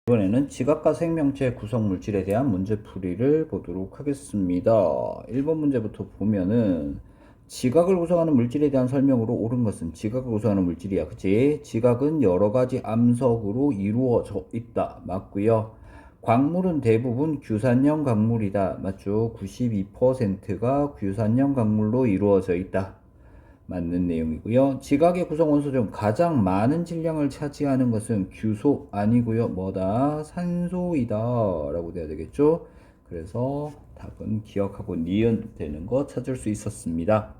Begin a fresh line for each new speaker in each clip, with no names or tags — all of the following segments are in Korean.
이번에는 지각과 생명체 구성 물질에 대한 문제풀이를 보도록 하겠습니다. 1번 문제부터 보면은 지각을 구성하는 물질에 대한 설명으로 옳은 것은 지각을 구성하는 물질이야. 그치? 지각은 여러 가지 암석으로 이루어져 있다. 맞고요. 광물은 대부분 규산형 광물이다. 맞죠? 92%가 규산형 광물로 이루어져 있다. 맞는 내용이고요. 지각의 구성 원소 중 가장 많은 질량을 차지하는 것은 규소 아니고요. 뭐다? 산소이다 라고 돼야 되겠죠. 그래서 답은 기억하고 니은 되는 거 찾을 수 있었습니다.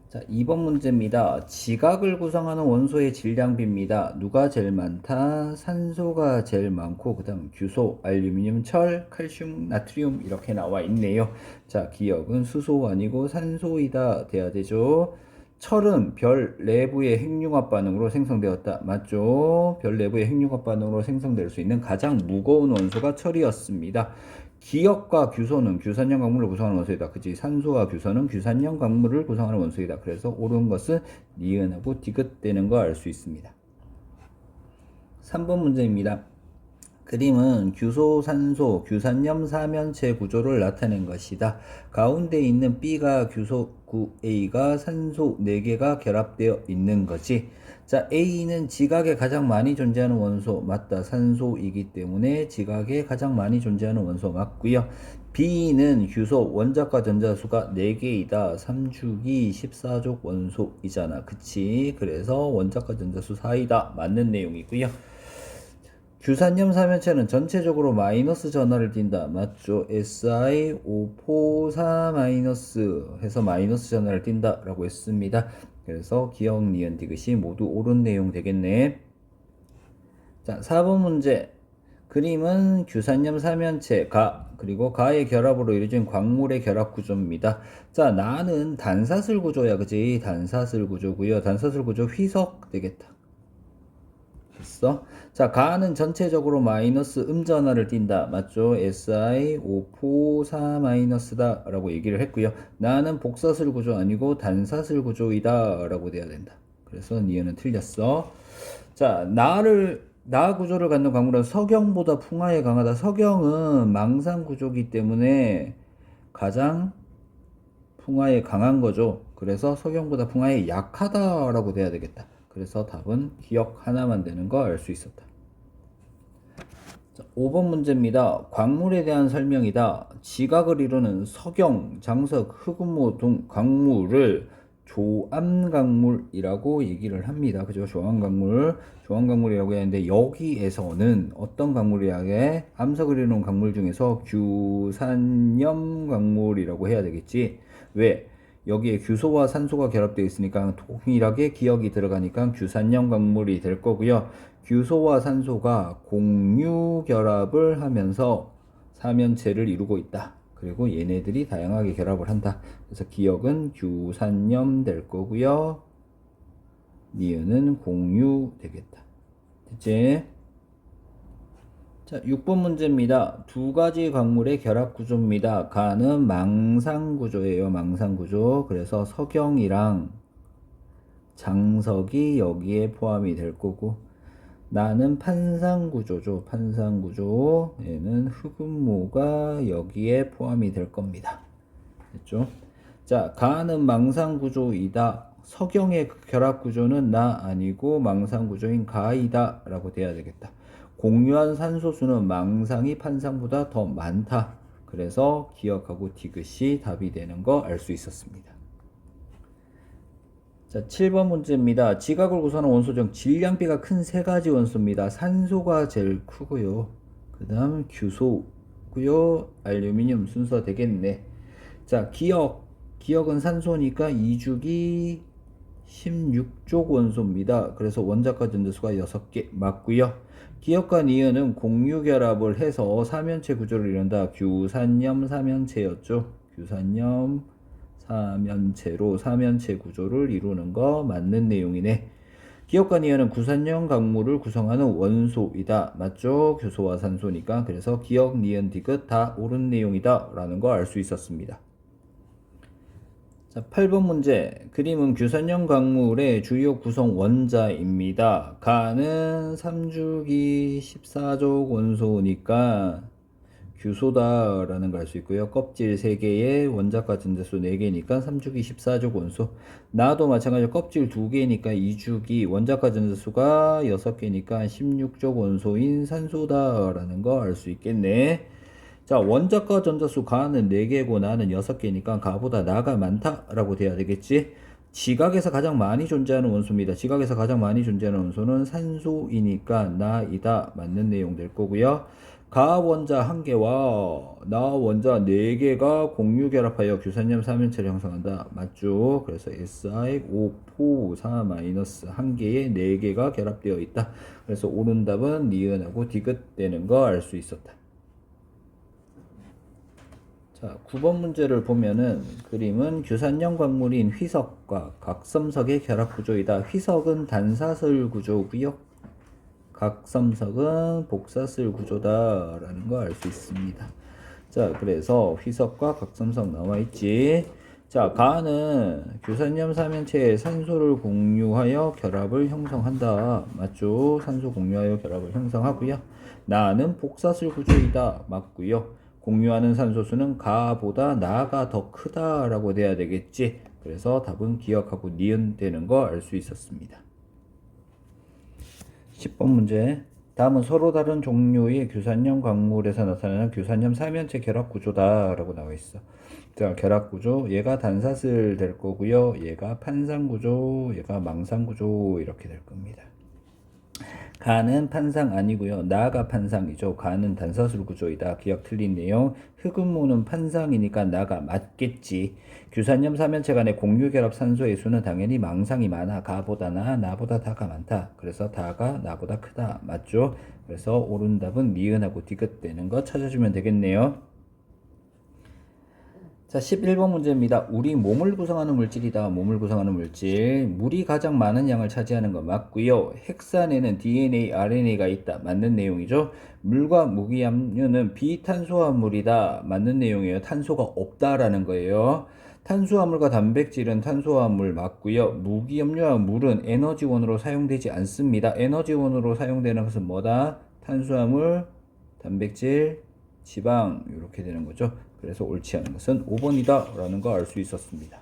자, 2번 문제입니다. 지각을 구성하는 원소의 질량비입니다. 누가 제일 많다? 산소가 제일 많고 그 다음 규소, 알루미늄, 철, 칼슘, 나트륨 이렇게 나와 있네요. 자, 기억은 수소 아니고 산소이다 돼야 되죠. 철은 별 내부의 핵융합 반응으로 생성되었다. 맞죠? 별 내부의 핵융합 반응으로 생성될 수 있는 가장 무거운 원소가 철이었습니다. 기역과 규소는 규산형 광물을 구성하는 원소이다. 그치? 산소와 규소는 규산형 광물을 구성하는 원소이다. 그래서 옳은 것은 니은하고 디귿되는 거 알 수 있습니다. 3번 문제입니다. 그림은 규소, 산소, 규산염 사면체 구조를 나타낸 것이다. 가운데 있는 B가 규소구 A가 산소 4개가 결합되어 있는 거지. 자, A는 지각에 가장 많이 존재하는 원소 맞다. 산소이기 때문에 지각에 가장 많이 존재하는 원소 맞고요. B는 규소 원자과 전자수가 4개이다. 3주기 14족 원소이잖아. 그치? 그래서 원자과 전자수 4이다. 맞는 내용이고요. 규산염 사면체는 전체적으로 마이너스 전하를 띈다. 맞죠? SiO4 마이너스 해서 마이너스 전하를 띈다 라고 했습니다. 그래서 기억, 니은, 디귿이 모두 옳은 내용 되겠네. 자, 4번 문제. 그림은 규산염 사면체 가 그리고 가의 결합으로 이루어진 광물의 결합 구조입니다. 자, 나는 단사슬 구조야. 그지? 단사슬 구조고요. 단사슬 구조 휘석 되겠다. 됐어? 자, 가는 전체적으로 마이너스 음전하를 띈다. 맞죠? SiO4 마이너스다 라고 얘기를 했고요. 나는 복사슬 구조 아니고 단사슬 구조이다 라고 돼야 된다. 그래서 니은은 틀렸어. 자, 나 구조를 갖는 광물은 석영보다 풍화에 강하다. 석영은 망상 구조이기 때문에 가장 풍화에 강한 거죠. 그래서 석영보다 풍화에 약하다라고 돼야 되겠다. 그래서 답은 기억 하나만 되는 거 알 수 있었다. 자, 5번 문제입니다. 광물에 대한 설명이다. 지각을 이루는 석영, 장석, 흑음모 등 광물을 조암광물이라고 얘기를 합니다. 그죠? 조암광물이라고 하는데 여기에서는 어떤 광물이라게 암석을 이루는 광물 중에서 규산염 광물이라고 해야 되겠지. 왜? 여기에 규소와 산소가 결합되어 있으니까 동일하게 기억이 들어가니까 규산염 광물이 될 거고요. 규소와 산소가 공유 결합을 하면서 사면체를 이루고 있다. 그리고 얘네들이 다양하게 결합을 한다. 그래서 기억은 규산염 될 거고요. 니은은 공유 되겠다. 됐지? 자, 6번 문제입니다. 두 가지 광물의 결합 구조입니다. 가는 망상 구조예요. 망상 구조. 그래서 석영이랑 장석이 여기에 포함이 될 거고, 나는 판상 구조죠. 판상 구조. 얘는 흑음모가 여기에 포함이 될 겁니다. 됐죠? 자, 가는 망상 구조이다. 석영의 결합 구조는 나 아니고 망상 구조인 가이다 라고 돼야 되겠다. 공유한 산소수는 망상이 판상보다 더 많다. 그래서 기억하고 디귿이 답이 되는 거 알 수 있었습니다. 자, 7번 문제입니다. 지각을 구성하는 원소 중 질량비가 큰 세 가지 원소입니다. 산소가 제일 크고요. 그 다음 규소고요. 알루미늄 순서 되겠네. 자, 기억은 산소니까 2주기 16족 원소입니다. 그래서 원자과 전자수가 6개 맞고요. 기억과 니은은 공유 결합을 해서 사면체 구조를 이룬다. 규산염 사면체였죠. 규산염 사면체로 사면체 구조를 이루는 거 맞는 내용이네. 기억과 니은은 구산형 광물을 구성하는 원소이다. 맞죠? 규소와 산소니까. 그래서 기억, 니은, 디귿 다 옳은 내용이다 라는 거 알 수 있었습니다. 자, 8번 문제. 그림은 규산형 광물의 주요 구성 원자입니다. 가는 3주기 14족 원소니까 규소다라는 걸 알 수 있고요. 껍질 3개에 원자가 전자수 4개니까 3주기 14족 원소. 나도 마찬가지로 껍질 2개니까 2주기, 원자가 전자수가 6개니까 16족 원소인 산소다라는 거 알 수 있겠네. 자, 원자과 전자수 가는 4개고 나는 6개니까 가보다 나가 많다라고 돼야 되겠지. 지각에서 가장 많이 존재하는 원소입니다. 지각에서 가장 많이 존재하는 원소는 산소이니까 나이다. 맞는 내용 될 거고요. 가 원자 1개와 나 원자 4개가 공유 결합하여 규산염 3연체를 형성한다. 맞죠? 그래서 Si5포 4-1개의 4개가 결합되어 있다. 그래서 옳은 답은 니은하고 디귿 되는 거 알 수 있었다. 자, 9번 문제를 보면은 그림은 규산형 광물인 휘석과 각섬석의 결합 구조이다. 휘석은 단사슬 구조고요. 각섬석은 복사슬 구조다라는 거 알 수 있습니다. 자, 그래서 휘석과 각섬석 나와 있지. 자, 가는 규산염 삼연체에 산소를 공유하여 결합을 형성한다. 맞죠? 산소 공유하여 결합을 형성하고요. 나는 복사슬 구조이다. 맞고요. 공유하는 산소수는 가보다 나가 더 크다라고 돼야 되겠지. 그래서 답은 기억하고 니은 되는 거 알 수 있었습니다. 10번 문제. 다음은 서로 다른 종류의 규산염 광물에서 나타나는 규산염 삼연체 결합 구조다라고 나와 있어. 자, 결합 구조. 얘가 단사슬 될 거고요. 얘가 판상 구조, 얘가 망상 구조 이렇게 될 겁니다. 가는 판상 아니고요. 나가 판상이죠. 가는 단사슬 구조이다. 기억 틀린 내용. 흑음모는 판상이니까 나가 맞겠지. 규산염 삼연체 간의 공유 결합 산소의 수는 당연히 망상이 많아. 가보다 나보다 다가 많다. 그래서 다가 나보다 크다. 맞죠? 그래서 옳은 답은 니은하고 디귿 되는 거 찾아주면 되겠네요. 자, 11번 문제입니다. 우리 몸을 구성하는 물질이다. 몸을 구성하는 물질. 물이 가장 많은 양을 차지하는 거 맞고요. 핵산에는 DNA, RNA가 있다. 맞는 내용이죠. 물과 무기압류는 비탄수화물이다. 맞는 내용이에요. 탄소가 없다라는 거예요. 탄수화물과 단백질은 탄수화물 맞고요. 무기압류와 물은 에너지원으로 사용되지 않습니다. 에너지원으로 사용되는 것은 뭐다? 탄수화물, 단백질, 지방 이렇게 되는 거죠. 그래서 옳지 않은 것은 5번이다 라는 거 알 수 있었습니다.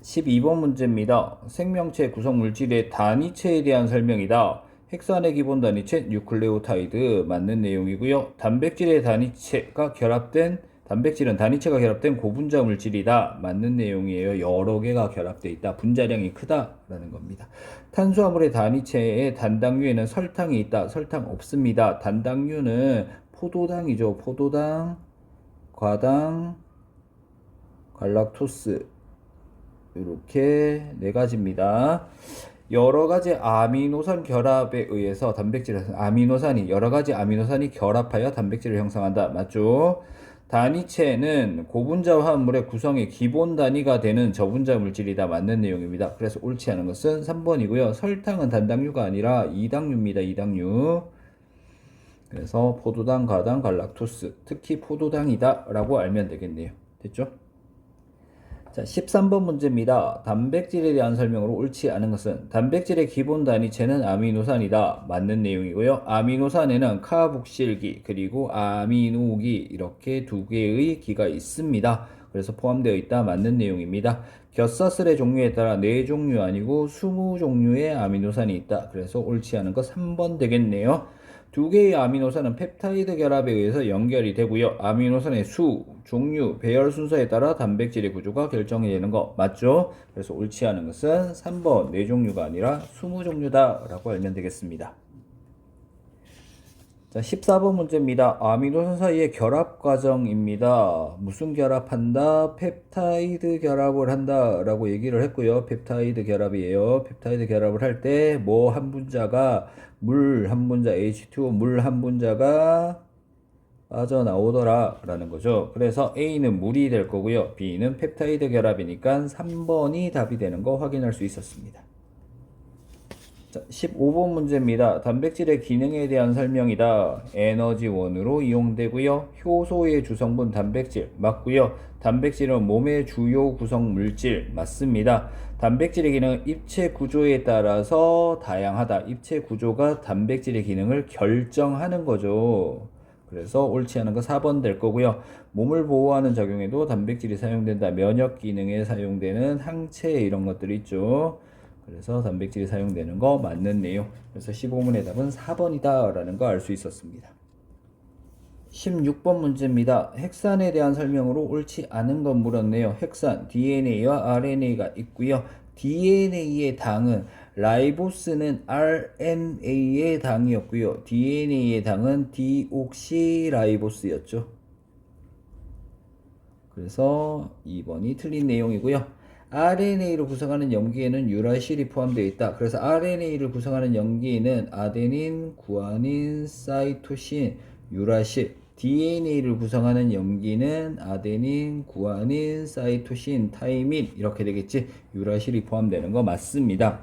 12번 문제입니다. 생명체 구성 물질의 단위체에 대한 설명이다. 핵산의 기본 단위체 뉴클레오타이드 맞는 내용이고요. 단백질의 단위체가 결합된 단백질은 단위체가 결합된 고분자 물질이다. 맞는 내용이에요. 여러 개가 결합되어 있다. 분자량이 크다라는 겁니다. 탄수화물의 단위체에 단당류에는 설탕이 있다. 설탕 없습니다. 단당류는 포도당이죠. 포도당, 과당, 갈락토스 이렇게 4가지입니다. 여러가지 아미노산 결합에 의해서 단백질은 아미노산이 여러가지 아미노산이 결합하여 단백질을 형성한다. 맞죠? 단위체는 고분자 화합물의 구성의 기본 단위가 되는 저분자 물질이다. 맞는 내용입니다. 그래서 옳지 않은 것은 3번이고요. 설탕은 단당류가 아니라 이당류입니다. 이당류. 그래서 포도당, 과당, 갈락토스 특히 포도당이다 라고 알면 되겠네요. 됐죠? 자, 13번 문제입니다. 단백질에 대한 설명으로 옳지 않은 것은 단백질의 기본 단위체는 아미노산이다. 맞는 내용이고요. 아미노산에는 카복실기 그리고 아미노기 이렇게 2개의 기가 있습니다. 그래서 포함되어 있다. 맞는 내용입니다. 곁사슬의 종류에 따라 4종류 아니고 20종류의 아미노산이 있다. 그래서 옳지 않은 거 3번 되겠네요. 2개의 아미노산은 펩타이드 결합에 의해서 연결이 되고요. 아미노산의 수, 종류, 배열 순서에 따라 단백질의 구조가 결정이 되는 거 맞죠? 그래서 옳지 않은 것은 3번 4종류가 아니라 20종류다 라고 알면 되겠습니다. 자, 14번 문제입니다. 아미노산 사이의 결합 과정입니다. 무슨 결합한다? 펩타이드 결합을 한다 라고 얘기를 했고요. 펩타이드 결합이에요. 펩타이드 결합을 할 때 뭐 한 분자가 물 한 분자 H2O 물 한 분자가 빠져나오더라 라는 거죠. 그래서 A는 물이 될 거고요. B는 펩타이드 결합이니까 3번이 답이 되는 거 확인할 수 있었습니다. 자, 15번 문제입니다. 단백질의 기능에 대한 설명이다. 에너지원으로 이용되고요. 효소의 주성분 단백질 맞고요. 단백질은 몸의 주요 구성 물질 맞습니다. 단백질의 기능은 입체 구조에 따라서 다양하다. 입체 구조가 단백질의 기능을 결정하는 거죠. 그래서 옳지 않은 거 4번 될 거고요. 몸을 보호하는 작용에도 단백질이 사용된다. 면역 기능에 사용되는 항체 이런 것들이 있죠. 그래서 단백질이 사용되는 거 맞는 내용. 그래서 15문의 답은 4번이다 라는 거 알 수 있었습니다. 16번 문제입니다. 핵산에 대한 설명으로 옳지 않은 건 물었네요. 핵산, DNA와 RNA가 있고요. DNA의 당은 라이보스는 RNA의 당이었고요. DNA의 당은 디옥시라이보스였죠. 그래서 2번이 틀린 내용이고요. RNA를 구성하는 염기에는 유라실이 포함되어 있다. 그래서 RNA를 구성하는 염기에는 아데닌, 구아닌, 사이토신, 유라실. DNA를 구성하는 염기는 아데닌, 구아닌, 사이토신, 타이민 이렇게 되겠지. 유라실이 포함되는 거 맞습니다.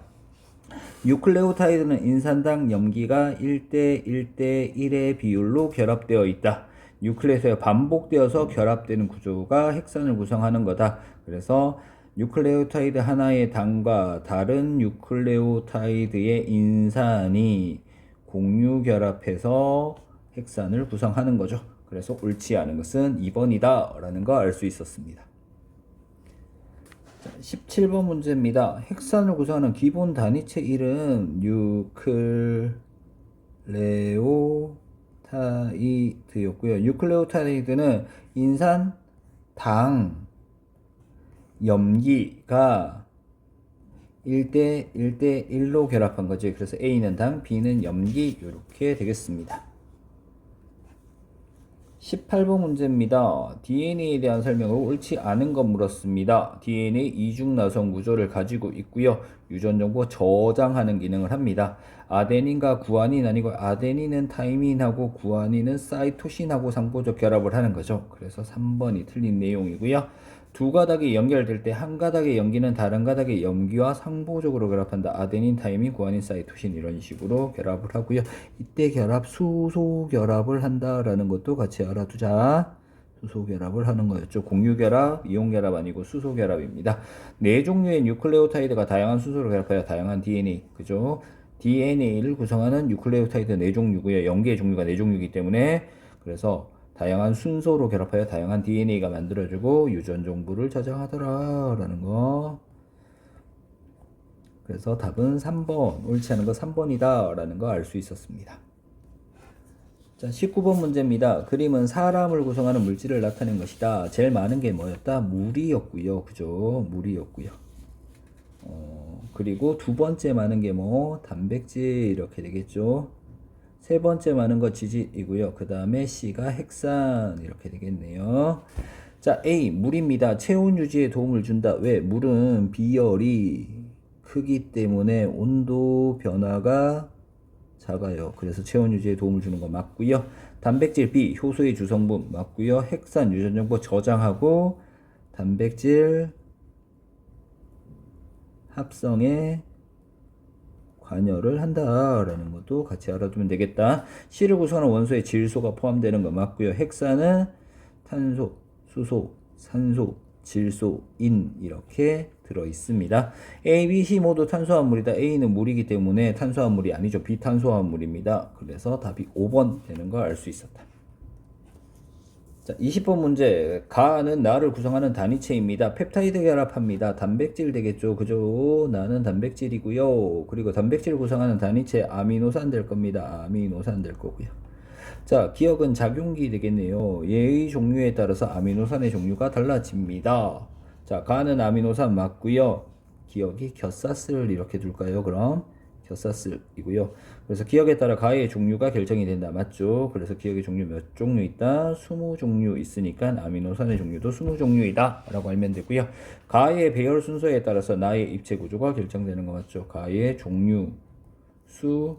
뉴클레오타이드는 인산당 염기가 1대 1대 1의 비율로 결합되어 있다. 뉴클레오타이드가 반복되어서 결합되는 구조가 핵산을 구성하는 거다. 그래서 뉴클레오타이드 하나의 당과 다른 뉴클레오타이드의 인산이 공유 결합해서 핵산을 구성하는 거죠. 그래서 옳지 않은 것은 2번이다 라는 거 알 수 있었습니다. 17번 문제입니다. 핵산을 구성하는 기본 단위체 이름 뉴클레오타이드였고요. 뉴클레오타이드는 인산, 당, 염기가 1대 1대 1로 결합한 거죠. 그래서 A는 당, B는 염기 이렇게 되겠습니다. 18번 문제입니다. DNA에 대한 설명으로 옳지 않은 것 물었습니다. DNA 이중나선 구조를 가지고 있고요. 유전 정보 저장하는 기능을 합니다. 아데닌과 구아닌 아니고 아데닌은 타이민하고 구아닌은 사이토신하고 상보적 결합을 하는 거죠. 그래서 3번이 틀린 내용이고요. 두 가닥이 연결될 때 한 가닥의 염기는 다른 가닥의 염기와 상보적으로 결합한다. 아데닌, 타이민, 구아닌, 사이토신 이런 식으로 결합을 하고요. 이때 결합, 수소 결합을 한다라는 것도 같이 알아두자. 수소 결합을 하는 거였죠. 공유 결합, 이온 결합 아니고 수소 결합입니다. 네 종류의 뉴클레오타이드가 다양한 수소를 결합하여 다양한 DNA, 그죠? DNA를 구성하는 뉴클레오타이드 네 종류고요. 염기의 종류가 네 종류이기 때문에 그래서 다양한 순서로 결합하여 다양한 DNA가 만들어지고 유전 정보를 저장하더라 라는 거. 그래서 답은 3번, 옳지 않은 거 3번이다 라는 거 알 수 있었습니다. 자, 19번 문제입니다. 그림은 사람을 구성하는 물질을 나타낸 것이다. 제일 많은 게 뭐였다? 물이었고요. 그죠? 물이었고요. 그리고 두 번째 많은 게 뭐? 단백질 이렇게 되겠죠. 세 번째 많은 거 지질이고요. 그 다음에 C가 핵산 이렇게 되겠네요. 자, A 물입니다. 체온 유지에 도움을 준다. 왜? 물은 비열이 크기 때문에 온도 변화가 작아요. 그래서 체온 유지에 도움을 주는 거 맞고요. 단백질 B 효소의 주성분 맞고요. 핵산 유전 정보 저장하고 단백질 합성에 관여를 한다라는 것도 같이 알아두면 되겠다. C를 구성하는 원소에 질소가 포함되는 거 맞고요. 핵산은 탄소, 수소, 산소, 질소, 인 이렇게 들어 있습니다. A, B, C 모두 탄수화물이다. A는 물이기 때문에 탄수화물이 아니죠. 비탄수화물입니다. 그래서 답이 5번 되는 걸 알 수 있었다. 자, 20번 문제. 가는 나를 구성하는 단위체입니다. 펩타이드 결합합니다. 단백질 되겠죠. 그죠? 나는 단백질이고요. 그리고 단백질을 구성하는 단위체 아미노산 될 겁니다. 아미노산 될 거고요. 자, 기억은 작용기 되겠네요. 얘의 종류에 따라서 아미노산의 종류가 달라집니다. 자, 가는 아미노산 맞고요. 기억이 겹사슬 이렇게 둘까요? 그럼 겹사슬이고요. 그래서 기억에 따라 가의 종류가 결정이 된다. 맞죠? 그래서 기억의 종류 몇 종류 있다? 20종류 있으니까 아미노산의 종류도 20종류이다 라고 알면 되고요. 가의 배열 순서에 따라서 나의 입체 구조가 결정되는 거 맞죠? 가의 종류, 수,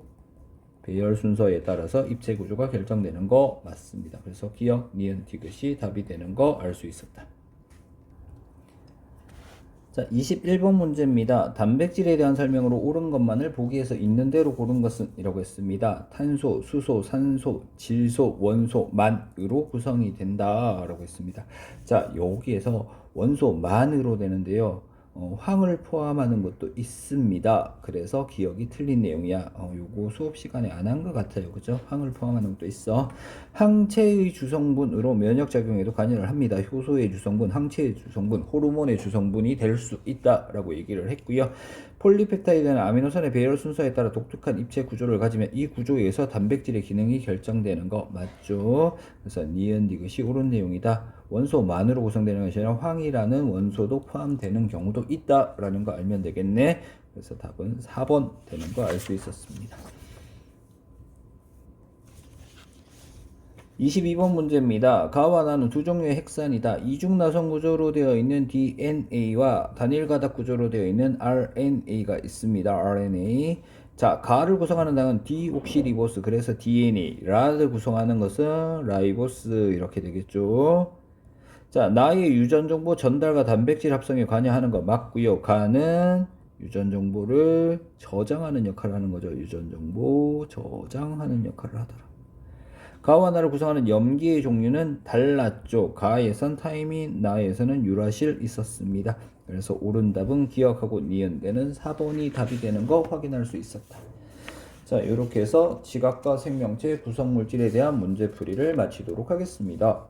배열 순서에 따라서 입체 구조가 결정되는 거 맞습니다. 그래서 기억, 니은, 디귿이 답이 되는 거 알 수 있었다. 자, 21번 문제입니다. 단백질에 대한 설명으로 옳은 것만을 보기에서 있는 대로 고른 것은 이라고 했습니다. 탄소, 수소, 산소, 질소, 원소, 만으로 구성이 된다 라고 했습니다. 자, 여기에서 원소 만으로 되는데요. 황을 포함하는 것도 있습니다. 그래서 기억이 틀린 내용이야. 요거 수업 시간에 안 한 것 같아요. 그죠? 황을 포함하는 것도 있어. 항체의 주성분으로 면역작용에도 관여를 합니다. 효소의 주성분, 항체의 주성분, 호르몬의 주성분이 될 수 있다라고 얘기를 했고요. 폴리펩타이드는 아미노산의 배열 순서에 따라 독특한 입체 구조를 가지면 이 구조에 의해서 단백질의 기능이 결정되는 거 맞죠? 그래서 니은 디귿이 옳은 내용이다. 원소만으로 구성되는 것이 아니라 황이라는 원소도 포함되는 경우도 있다라는 거 알면 되겠네. 그래서 답은 4번 되는 거 알 수 있었습니다. 22번 문제입니다. 가와 나는 두 종류의 핵산이다. 이중나선 구조로 되어 있는 DNA와 단일 가닥 구조로 되어 있는 RNA가 있습니다. RNA. 자, 가를 구성하는 당은 디옥시리보스, 그래서 DNA. 라를 구성하는 것은 라이보스 이렇게 되겠죠. 자, 나의 유전 정보 전달과 단백질 합성에 관여하는 거 맞고요. 가는 유전 정보를 저장하는 역할을 하는 거죠. 유전 정보 저장하는 역할을 하더라. 가와 나를 구성하는 염기의 종류는 달랐죠. 가에선 타이민, 나에서는 유라실 있었습니다. 그래서 옳은 답은 기억하고 니은되는 4번이 답이 되는 거 확인할 수 있었다. 자, 이렇게 해서 지각과 생명체 구성물질에 대한 문제풀이를 마치도록 하겠습니다.